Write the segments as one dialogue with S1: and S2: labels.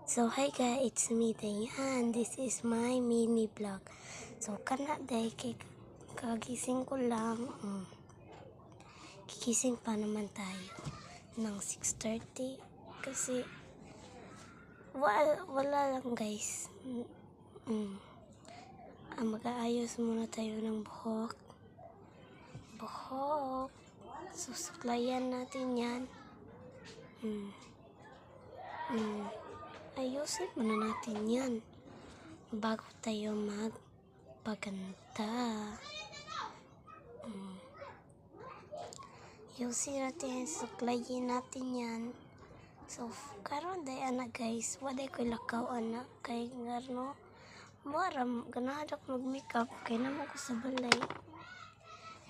S1: So hi guys, it's me Dayan. This is my mini vlog. So kana day kagising ko lang. Kikising pa naman tayo ng 6:30 kasi wala lang guys. Mag-aayos muna tayo ng buhok. Susuklayan natin yan. Ayusin muna natin yan bago tayo magpaganda. Ayusin natin, suklayin natin yan. So, karon day ana guys, waday ko lakaw ana kay ngarno maram ganahan ako mag-makeup kay namo ko sa balay.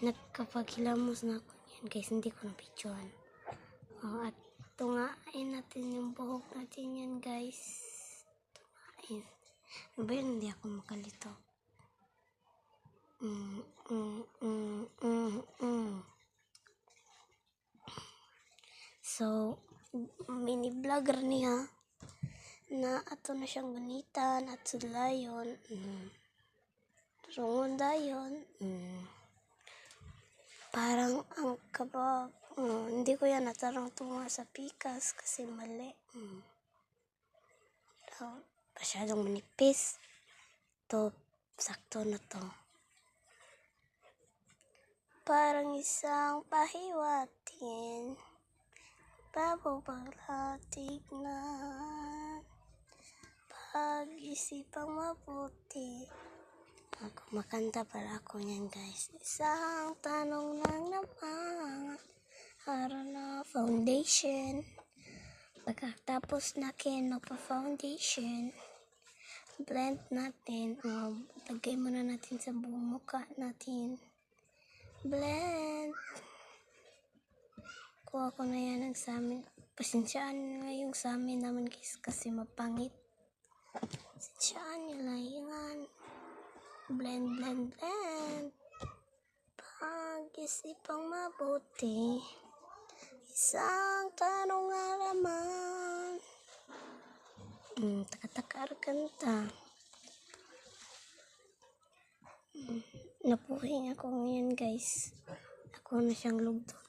S1: Nagkapagilamos na ako yan guys, hindi ko na-picturean. At tungain natin yung buhok natin yan guys. Tungain. Ano ba yun? Hindi ako makalito. So, mini vlogger niya na ato na siyang ganitan at sulayon. Rungon dayon. Parang ang kabag. Hindi ko yan natarang tunga sa pikas kasi mali. Masyadong manipis. To, sakto na to. Parang isang pahiwatin. Bababalatig na. Pag-isipang mabuti. Makanta pala ako niyan guys. Isang tanong lang naman. Araw na foundation. Pagkatapos natin magpa-foundation, blend natin. Lagay muna natin sa buong mukha natin. Blend. Kuha ko na yan ang sa amin. Pasensyaan nila yung sa amin naman guys kasi mapangit. Pasensyaan nila yan. Blend. Pag-isipang mabuti. Isang tanong nga naman. Taka-takar kanta. Napuhing ako ngayon guys. Ako na siyang lugton.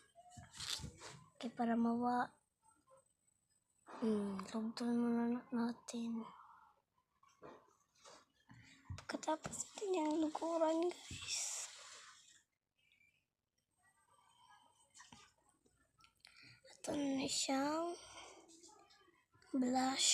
S1: Kaya para mawa. Lugton muna natin. Pagkatapos natin yung luguran guys. Ito na siyang blush.